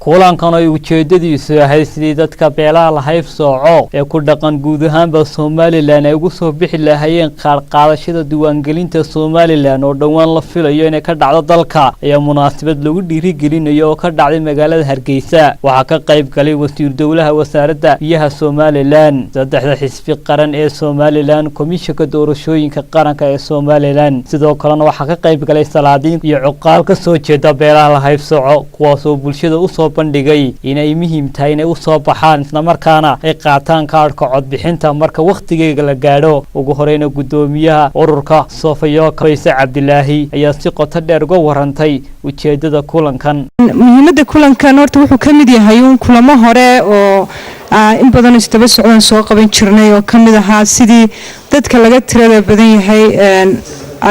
kulankan ay ujeedadiisu ahayd sidii dadka beelaha la haybsooco ee ku dhaqan guud ahaanba Soomaaliland ay ugu soo bixi lahaayeen qaadashada diiwaangelinta Soomaaliland oo dhawaan la filayo inay ka dhacdo dalka ayaa munaasabad lagu dhiirigelinayo oo ka dhacday magaalada Hargeysa waxa ka qayb galay wasiir dawlaha wasaaradda biyaha Soomaaliland saddexda xisbi qaran ee Soomaaliland komishanka doorashooyinka qaranka ee Soomaaliland sidoo kalena waxa ka qayb galay salaadiin iyo cuqaal ka soo jeeda beelaha la haybsooco kuwaas oo bulshada u soo bandhigay inay muhiim tahay inay u soo baxaan isla markaana ay qaataan kaarka codbixinta marka waqtigeega la gaadho ugu horeyna gudoomiyaha ururka Soofayo Kaysay Cabdilaahi ayaa si qoto dheer uga warantay ujeedada kulankan muhiimada kulankan horta wuxuu ka mid yahay kulamo hore oo in badan isdaba socdaan soo qaban jirnay oo kamid ahaa sidii dadka laga tirada badan yahay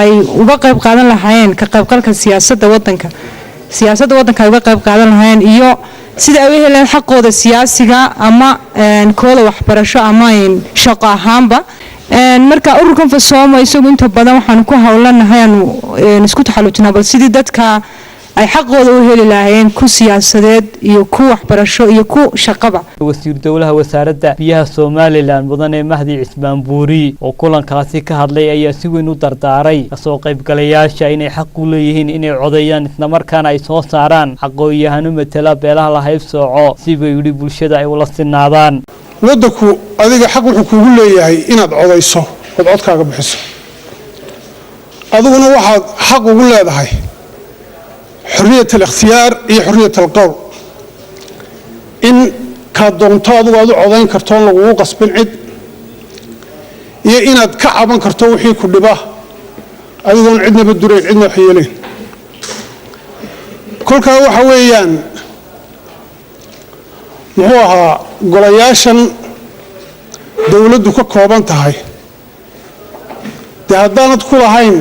ay uga qayb qaadan lahaayeen ka qaybgalka siyaasadda wadanka ay uga qayb qaadan lahaayeen iyo sida ay heleen xaqooda siyaasiga ama kooda waxbarasho ama shaqo ahaanba marka ururkan Fasoomo isagu inta badan waxaan ku hawlanahay isku taxalujinaa bal sidii dadka ay xaqooda u heli lahaayeen ku siyaasadeed iyo ku waxbarasho iyo ku shaqaba wasiir dawlaha wasaaradda biyaha Soomaaliland mudane Mahdi Cismaan Buuri oo kulankaasi ka hadlay ayaa si weyn u dardaaray soo qaybgalayaasha inay xaq u leeyihiin inay codeeyaan isla markaana ay soo saaraan aqoon-yahano matala beelaha la haybsooco si bay yiri bulshada ay ula sinaadaan waddanku adiga xaq wuxuu kugu leeyahay inaad codeyso oo codkaaga bixiso adiguna waxaad xaq ugu leedahay حرية الاختيار هي حرية القول إن كادونتو أدو عضين كرتون لغو قصبين عد هي إن أدكعبان كرتون وحي كل باه أيضاً عدنا بالدورين عدنا حيالين كل كاو حويان وهوها قلياشا دولدو كوبان تهي دهدانت كل هاين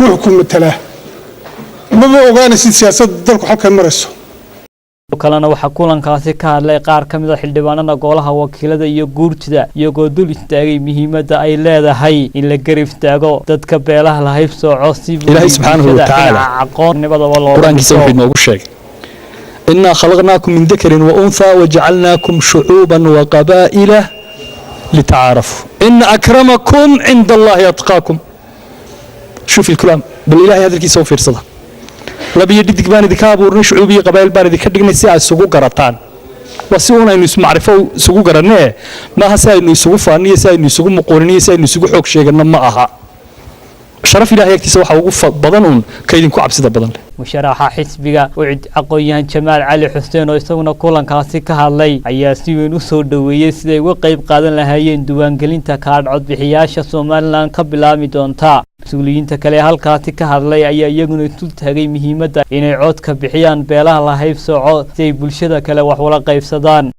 روحكم متلاه ما ogaana si siyaasadda dalku halka marayso kalena waxa kulankaasi ka hadlay qaar kamid ah xildhibaanada golaha wakiilada iyo guurtida iyagoo dul istaagay muhiimada ay leedahay in la garif taago dadka beelaha la haybsooco si Ilaahay subhanahu wa ta'ala aqoonnimada wala quraankiisa wuxuu noogu sheegay inna khalaqnaakum min dhakarin wa untha wa ja'alnaakum shu'uban wa qabaa'ila lita'arafu inna akramakum 'inda Allahi atqaakum شوف الكلام بل إلهي هذا الكيس وفير صدا لبي يديك بان دي كابور شعوبيه قبائل بان دي كدغني سي ay sugu garataan wasiuna inuu ismacrifo sugu garanee ma hasa inuu sugu faaniyo si inuu sugu muqooriniyo si inuu sugu xoog sheegana ma aha sharaf ilaahay agtiisa waxa ugu badan kaydin ku cabsida badan musharaxa xisbiga wicid aqoon-yahan Jamaal Cali Xuseen oo isaguna kulankaasi ka hadlay ayaa si weyn u soo dhaweeyay siday uga qayb qaadan lahaayeen diiwaangelinta kaadh codbixiyaasha Soomaaliland ka bilaami doonta مسؤوليين تكلي هالكاتي كهذلي أي يجون تلتهجي مهمة إن عود كبحيان بيله الله يفسعه زي بلشة كلا وحولا قيف صدان